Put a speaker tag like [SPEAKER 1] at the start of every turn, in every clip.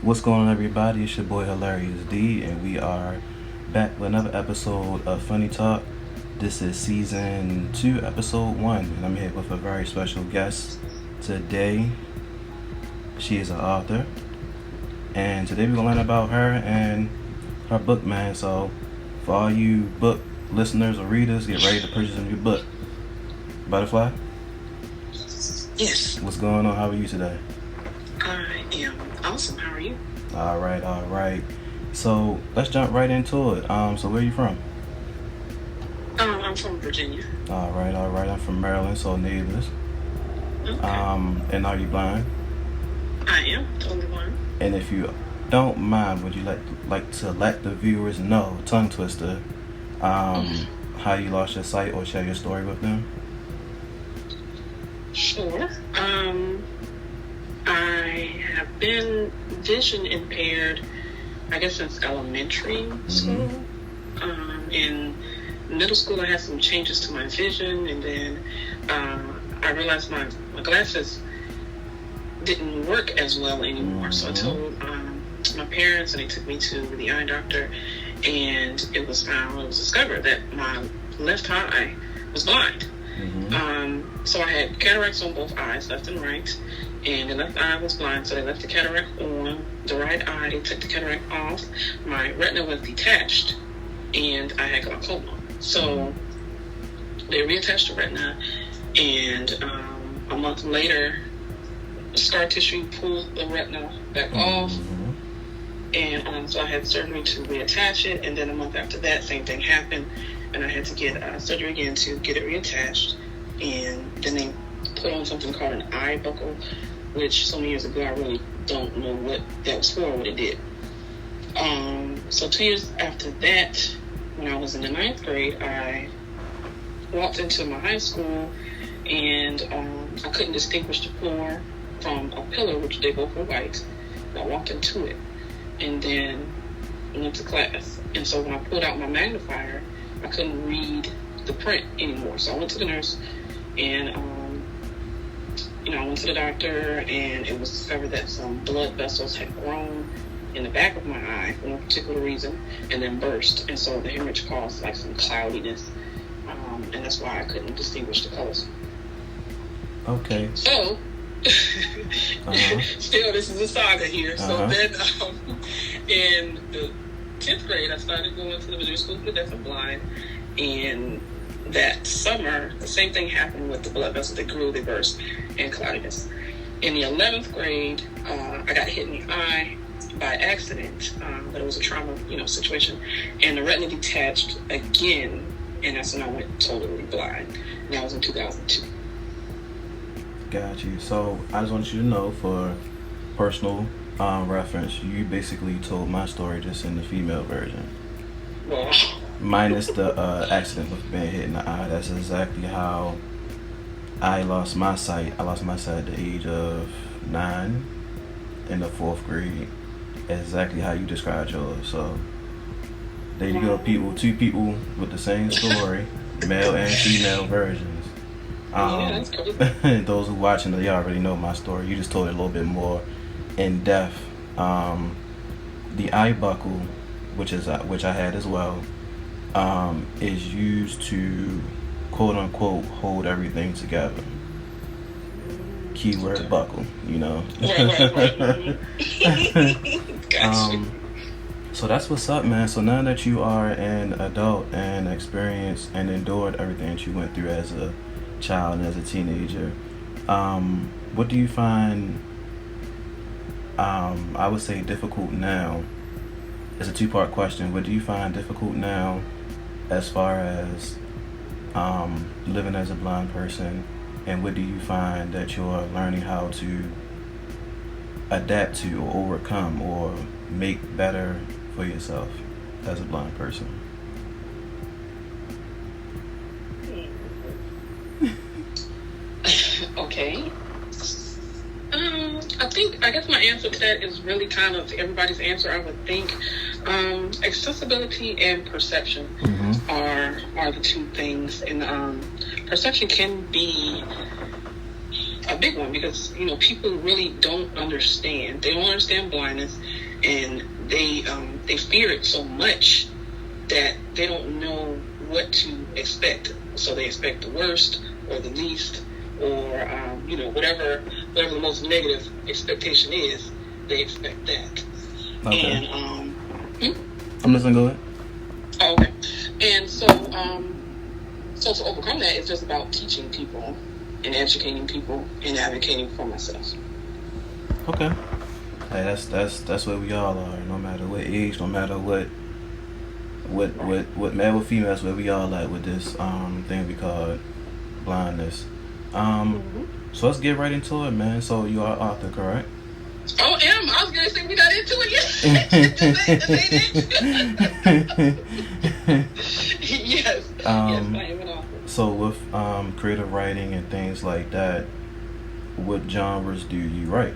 [SPEAKER 1] What's going on, everybody? It's your boy Hilarious D, and we are back with another episode of Funny Talk. This is season 2, episode 1, and I'm here with a very special guest today. She is an author, and today we're gonna learn about her and her book, man. So, for all you book listeners or readers, get ready to purchase a new book. Butterfly?
[SPEAKER 2] Yes.
[SPEAKER 1] What's going on? How are you today?
[SPEAKER 2] I am awesome. How are you?
[SPEAKER 1] All right. So let's jump right into it. So where are you from?
[SPEAKER 2] I'm from Virginia.
[SPEAKER 1] All right. I'm from Maryland, so neighbors.
[SPEAKER 2] Okay.
[SPEAKER 1] And are you blind?
[SPEAKER 2] I am totally blind.
[SPEAKER 1] And if you don't mind, would you like to let the viewers know, tongue twister, how you lost your sight, or share your story with them?
[SPEAKER 2] Sure. I have been vision impaired, I guess, since elementary school. In middle school, I had some changes to my vision, and then I realized my glasses didn't work as well anymore. So I told my parents, and they took me to the eye doctor, and it was discovered that my left eye was blind. So I had cataracts on both eyes, left and right, and the left eye was blind, so they left the cataract on. The right eye, they took the cataract off. My retina was detached, and I had glaucoma. So they reattached the retina, and a month later, scar tissue pulled the retina back off, and so I had surgery to reattach it, and then a month after that, same thing happened, and I had to get surgery again to get it reattached. And then they put on something called an eye buckle, which some years ago I really don't know what that was for or what it did. So 2 years after that, when I was in the 9th grade, I walked into my high school, and I couldn't distinguish the floor from a pillar, which they both were white. I walked into it, and then went to class. And so when I pulled out my magnifier, I couldn't read the print anymore. So I went to the nurse, and I went to the doctor, and it was discovered that some blood vessels had grown in the back of my eye for no particular reason, and then burst. And so the hemorrhage caused like some cloudiness, and that's why I couldn't distinguish the colors.
[SPEAKER 1] Okay.
[SPEAKER 2] So still, this is a saga here. So then in the 10th grade, I started going to the Missouri School for the Deaf and Blind, and that summer, the same thing happened with the blood vessels. They grew, they burst, and cloudiness. In the 11th grade, I got hit in the eye by accident, but it was a trauma, situation, and the retina detached again, and that's when I went totally blind. And that was in 2002.
[SPEAKER 1] Got you. So I just want you to know, for personal reference, you basically told my story just in the female version.
[SPEAKER 2] Wow.
[SPEAKER 1] Minus the accident with being hit in the eye. That's exactly how I lost my sight. I lost my sight at the age of 9 in the 4th grade. Exactly how you described yours. So there you go, people. 2 people with the same story, male and female versions.
[SPEAKER 2] That's crazy.
[SPEAKER 1] Those who watching, they already know my story. You just told it a little bit more in depth. The eye buckle, which I had as well, is used to quote unquote hold everything together. Keyword buckle,
[SPEAKER 2] Right. Gotcha.
[SPEAKER 1] So that's what's up, man. So now that you are an adult and experienced and endured everything that you went through as a child and as a teenager, what do you find I would say difficult now? It's a 2-part question. What do you find difficult now as far as living as a blind person, and what do you find that you're learning how to adapt to or overcome or make better for yourself as a blind person?
[SPEAKER 2] Okay. I guess my answer to that is really kind of everybody's answer, I would think. Accessibility and perception are the 2 things. And perception can be a big one, because people really don't understand. They don't understand blindness, and they fear it so much that they don't know what to expect. So they expect the worst or the least, or whatever the most negative expectation is. They expect that.
[SPEAKER 1] Okay.
[SPEAKER 2] And
[SPEAKER 1] I'm listening. Go ahead.
[SPEAKER 2] Oh, okay. And so to overcome that, it's just about teaching people and educating people and advocating for myself.
[SPEAKER 1] Okay. Hey, that's where we all are. No matter what age, no matter what male or female, that's where we all at with this thing we call blindness. So let's get right into it, man. So you are an author, correct?
[SPEAKER 2] Oh, am I was gonna say we not into it yet. Yes. Yes, I am an author.
[SPEAKER 1] So with creative writing and things like that, what genres do you write?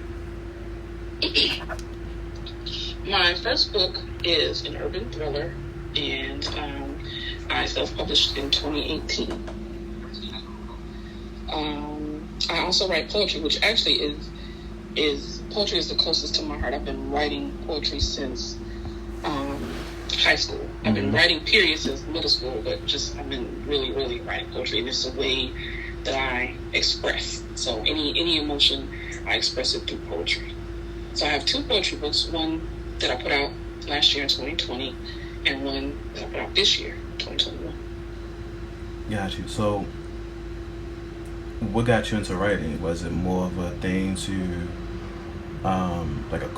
[SPEAKER 2] My first book is an urban thriller, and I self-published in 2018. I also write poetry, which actually is poetry is the closest to my heart. I've been writing poetry since high school. I've been writing period since middle school, but I've been really, really writing poetry, and it's a way that I express. So any emotion, I express it through poetry. So I have 2 poetry books, one that I put out last year in 2020, and one that I put out this year, 2021.
[SPEAKER 1] Got you. So what got you into writing? Was it more of a thing to like a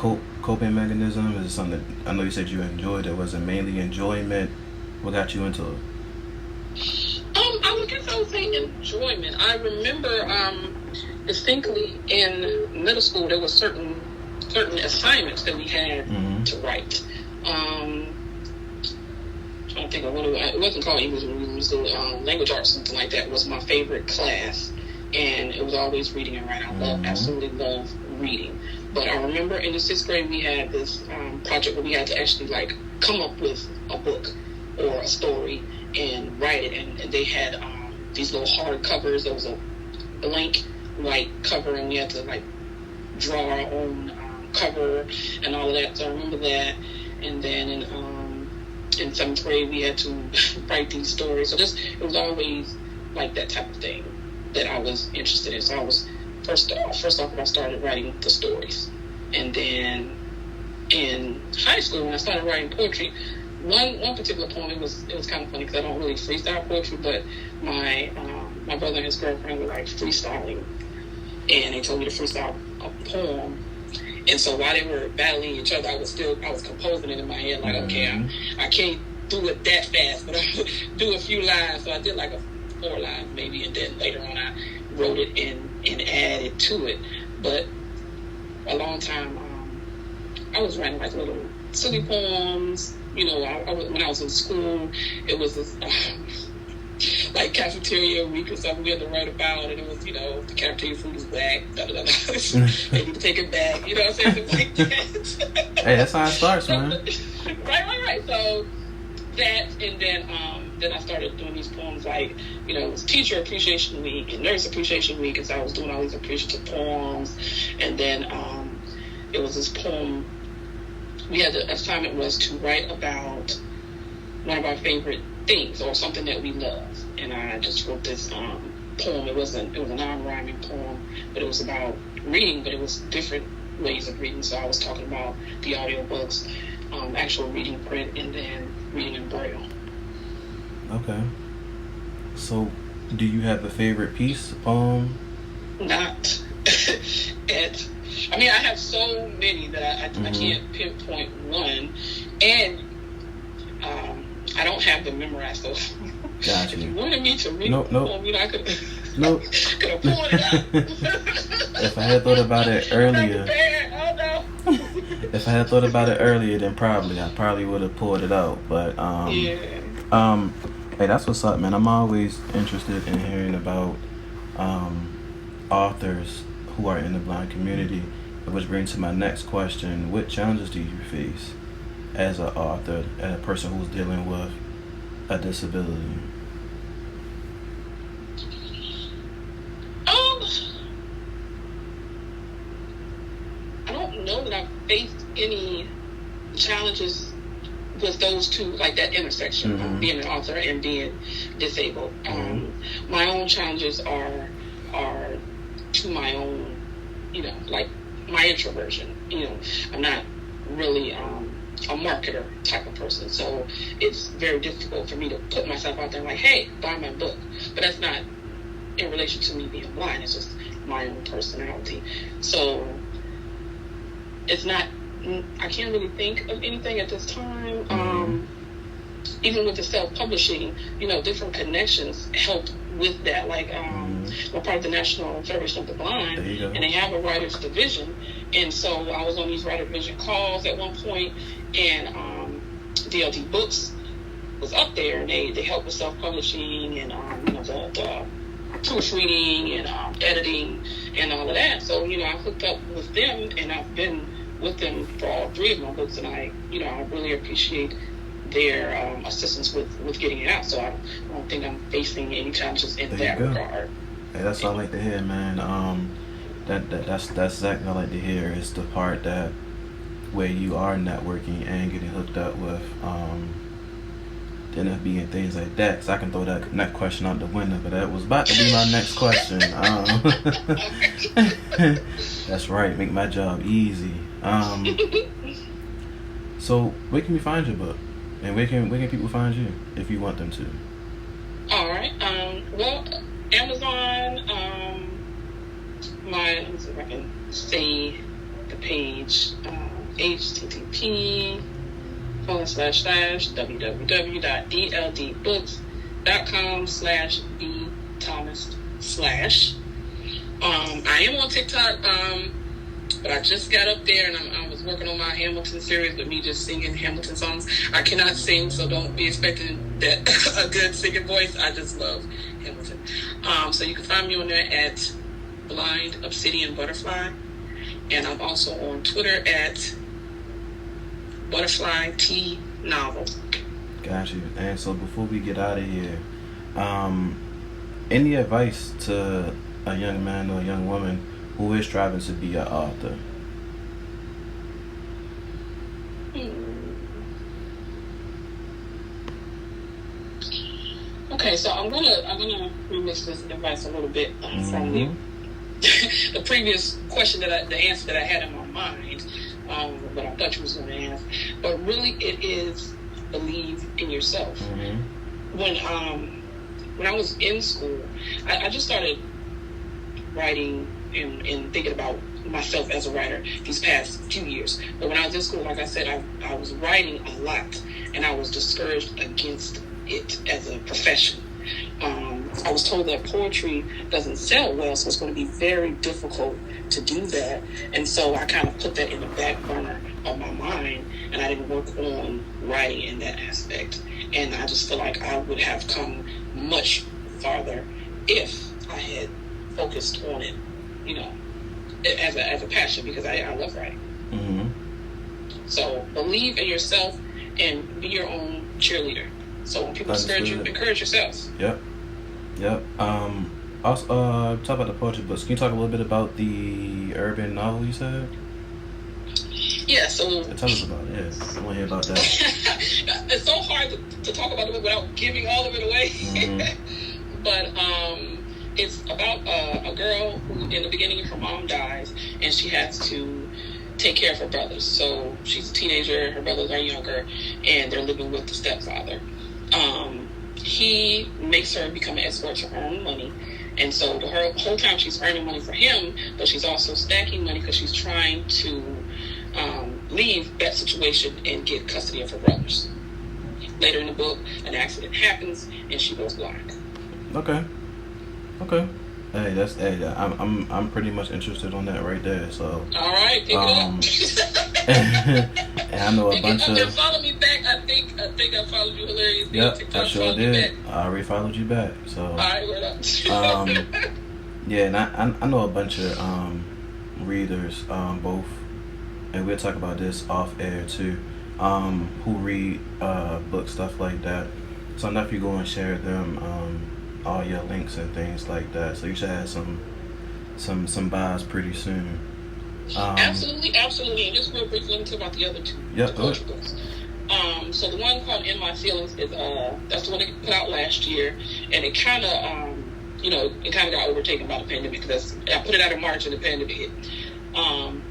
[SPEAKER 1] coping mechanism? Is it something that, I know you said you enjoyed it, was it mainly enjoyment? What got you into it?
[SPEAKER 2] I guess I would say enjoyment. I remember distinctly in middle school there were certain assignments that we had to write. Trying to think of it wasn't called English when we was doing language arts, something like that was my favorite class, and it was always reading and writing. I absolutely love reading. But I remember in the 6th grade we had this project where we had to actually come up with a book or a story and write it, and they had these little hard covers. There was a blank white cover, and we had to draw our own cover and all of that. So I remember that. And then in 7th grade we had to write these stories. So it was always like that type of thing that I was interested in. So I was first off I started writing the stories, and then in high school when I started writing poetry, one particular poem, it was kind of funny because I don't really freestyle poetry, but my brother and his girlfriend were freestyling, and they told me to freestyle a poem. And so while they were battling each other, I was composing it in my head, okay, I can't do it that fast, but I'll do a few lines. So I did a 4 lines maybe, and then later on I wrote it and added to it. But a long time, I was writing little silly poems. When I was in school, it was this cafeteria week or something we had to write about, and it was, the cafeteria food is whack, they need to take it back, you know what I'm saying? Things like that.
[SPEAKER 1] Hey, that's how it starts, man.
[SPEAKER 2] Right. So that, and then I started doing these poems it was Teacher Appreciation Week and Nurse Appreciation Week, and so I was doing all these appreciative poems, and then it was this poem. The assignment was to write about one of our favorite things or something that we love, and I just wrote this poem. It was a non-rhyming poem, but it was about reading, but it was different ways of reading. So I was talking about the audiobooks, actual reading print, and then reading in Braille.
[SPEAKER 1] Okay. So, do you have a favorite piece, poem?
[SPEAKER 2] Not. I have so many that I can't pinpoint one, and I don't have them memorized. So
[SPEAKER 1] Gotcha.
[SPEAKER 2] If you wanted me to read
[SPEAKER 1] nope.
[SPEAKER 2] poem, I could have pulled it out.
[SPEAKER 1] If I had thought about it earlier, if I had thought about it earlier, then I probably would have pulled it out. But hey, that's what's up, man. I'm always interested in hearing about authors who are in the blind community, which brings to my next question: what challenges do you face as an author and a person who's dealing with a disability?
[SPEAKER 2] faced any challenges with those two, like that intersection of being an author and being disabled. My own challenges are to my own, like my introversion. I'm not really a marketer type of person, so it's very difficult for me to put myself out there like, hey, buy my book. But that's not in relation to me being blind. It's just my own personality. So it's not, I can't really think of anything at this time. Even with the self-publishing, different connections help with that. Like, we're part of the National Federation of the Blind, and they have a writers division. And so I was on these writer division calls at one point, and DLD Books was up there, and they help with self-publishing and the proofreading and editing and all of that. So I hooked up with them, and I've been with them for all three of my books, and I really appreciate their assistance with getting it out. So I don't think I'm facing any challenges in that regard.
[SPEAKER 1] Hey, that's what I like to hear, man. That's exactly what I like to hear. Is the part that where you are networking and getting hooked up with NFB and things like that. So I can throw that next question out the window, but that was about to be my next question. That's right, make my job easy. So where can we find your book, and where can people find you if you want them to?
[SPEAKER 2] All right. Well, Amazon. Let me see if I can say the page. http://www.dldbooks.com/bthomas/. I am on TikTok, but I just got up there, and I was working on my Hamilton series with me just singing Hamilton songs. I cannot sing, so don't be expecting that a good singing voice. I just love Hamilton. So you can find me on there at Blind Obsidian Butterfly, and I'm also on Twitter at Butterfly T Novel.
[SPEAKER 1] Got you. And so before we get out of here, any advice to a young man or a young woman who is striving to be an author?
[SPEAKER 2] Okay, so I'm gonna remix this advice a little bit from the previous question the answer that I had in my mind, what I thought you was going to ask. But really, it is believe in yourself. When I was in school, I just started writing and thinking about myself as a writer these past few years. But when I was in school, like I said, I was writing a lot, and I was discouraged against it as a profession. I was told that poetry doesn't sell well, so it's going to be very difficult to do that. And so I kind of put that in the back burner of my mind, and I didn't work on writing in that aspect. And I just feel like I would have come much farther if I had focused on it, as a passion, because I love writing. So believe in yourself and be your own cheerleader. So when people discourage you, encourage yourself.
[SPEAKER 1] Yep. Also, talk about the poetry books. Can you talk a little bit about the urban novel you said?
[SPEAKER 2] Yeah, so...
[SPEAKER 1] Tell us about it. Yeah, I want to hear about that.
[SPEAKER 2] It's so hard to talk about it without giving all of it away. But it's about a girl who, in the beginning, her mom dies, and she has to take care of her brothers. So she's a teenager, her brothers are younger, and they're living with the stepfather. He makes her become an escort to earn money. And so the whole time she's earning money for him, but she's also stacking money because she's trying to leave that situation and get custody of her brothers. Later in the book, an accident happens and she goes blind.
[SPEAKER 1] Okay. Hey, I'm pretty much interested on that right there. So.
[SPEAKER 2] All right, pick it up.
[SPEAKER 1] And I know a bunch of.
[SPEAKER 2] And follow me back. I think I followed you hilariously.
[SPEAKER 1] Yep, I sure did. I already followed you back. So.
[SPEAKER 2] All right, word up.
[SPEAKER 1] Yeah, and I know a bunch of readers, both, and we'll talk about this off air too, who read books, stuff like that. So I'm definitely going to share them, all your links and things like that. So you should have some buys pretty soon.
[SPEAKER 2] Absolutely, absolutely. And just real briefly, let me talk about the other two, the
[SPEAKER 1] Yep, go ahead.
[SPEAKER 2] poetry books. So the one called "In My Feelings" is that's the one they put out last year, and it kind of it kind of got overtaken by the pandemic because I put it out in March and the pandemic hit.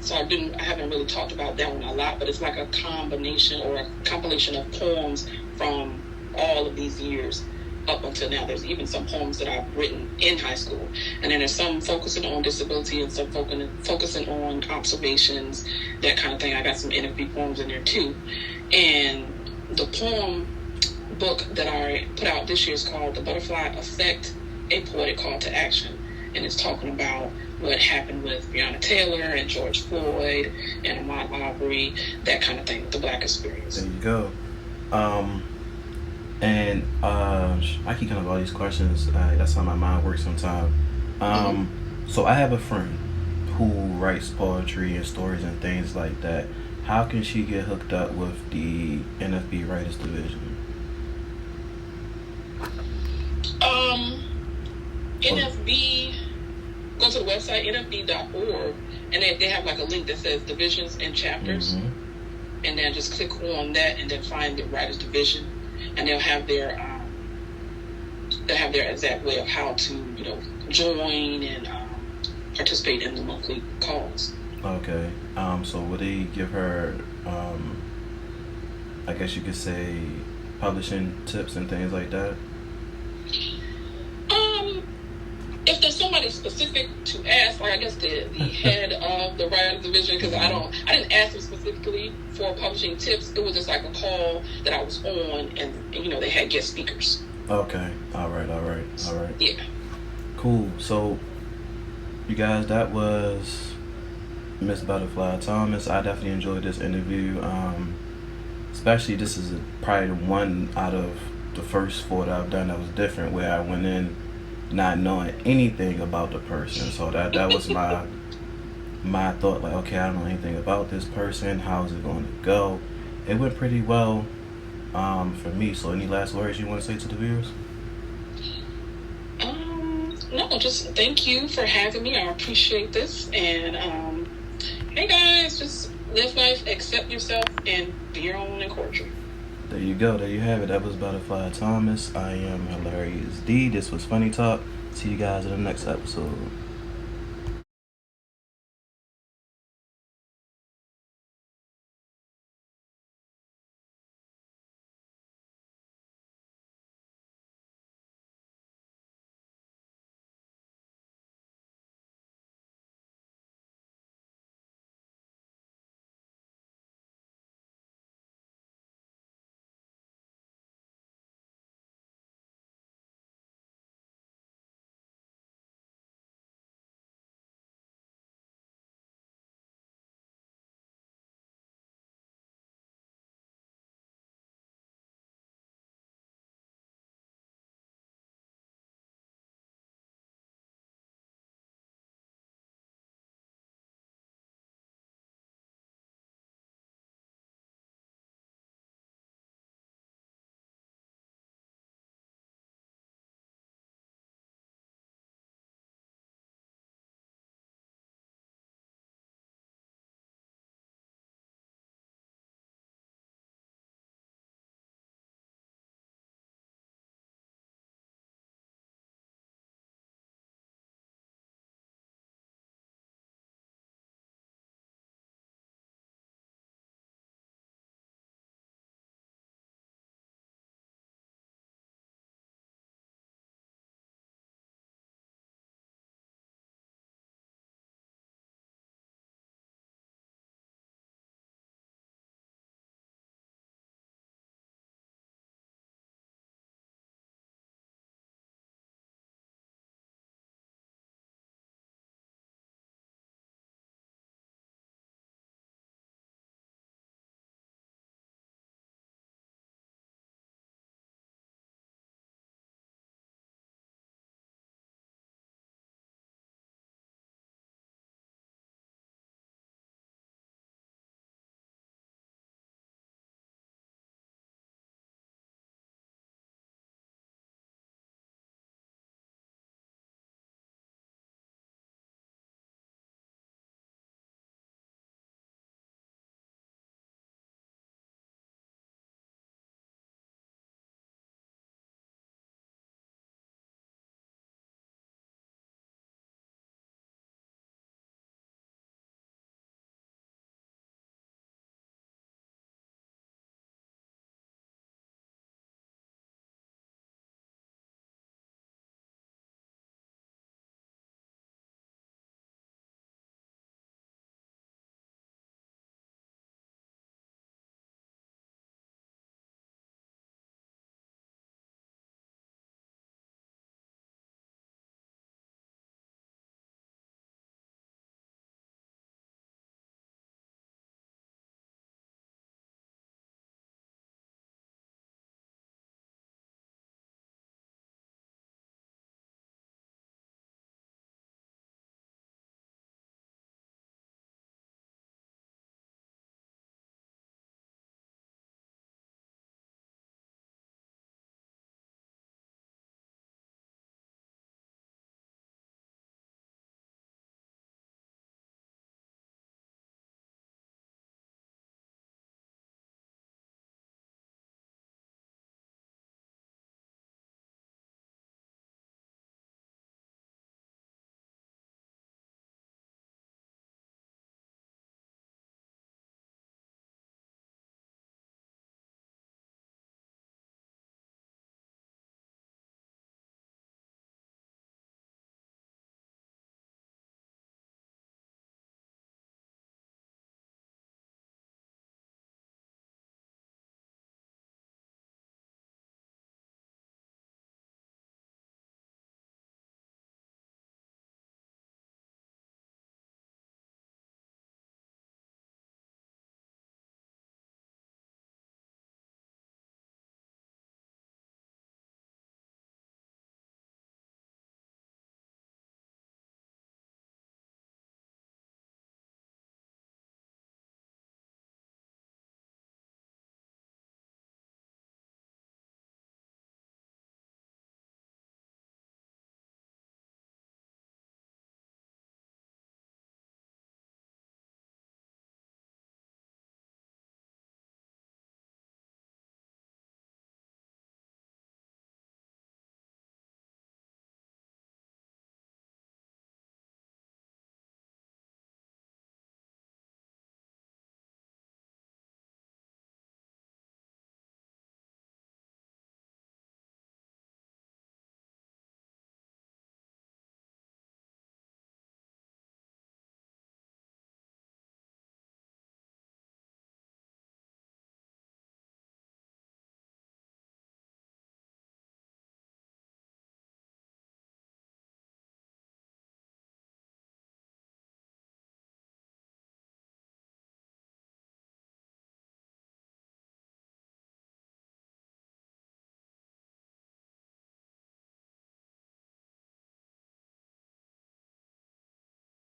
[SPEAKER 2] So I haven't really talked about that one a lot, but it's like a combination or a compilation of poems from all of these years up until now. There's even some poems that I've written in high school, and then there's some focusing on disability and some focusing on observations, that kind of thing. I got some NFB poems in there too, and the poem book that I put out this year is called "The Butterfly Effect: A Poetic Call to Action," and it's talking about what happened with Breonna Taylor and George Floyd and Ahmaud Arbery, that kind of thing, the Black experience.
[SPEAKER 1] There you go. And I keep kind of all these questions. That's how my mind works sometimes. So I have a friend who writes poetry and stories and things like that. How can she get hooked up with the NFB Writers Division?
[SPEAKER 2] NFB, go to the website nfb.org, and they have like a link that says divisions and chapters, and then just click on that and then find the Writers Division, and they'll have their exact way of how to join and participate in the monthly calls.
[SPEAKER 1] Okay. So would they give her, I guess you could say, publishing tips and things like that?
[SPEAKER 2] If there's somebody specific to ask, or I guess the head of the Writers Division, because I didn't ask them specifically for publishing tips. It was just like a call that I was on, and they had guest speakers.
[SPEAKER 1] Okay. All right.
[SPEAKER 2] Yeah.
[SPEAKER 1] Cool. So, you guys, that was Miss Butterfly Thomas. I definitely enjoyed this interview. Especially this is probably one out of the first 4 that I've done that was different, where I went in not knowing anything about the person. So that was my thought, like, okay, I don't know anything about this person. How is it going to go? It went pretty well for me. So any last words you want to say to the viewers?
[SPEAKER 2] No, just thank you for having me. I appreciate this. And hey guys, just live life, accept yourself, and be your own encourager.
[SPEAKER 1] There you go. There you have it. That was Butterfly Thomas. I am Hilarious D. This was Funny Talk. See you guys in the next episode.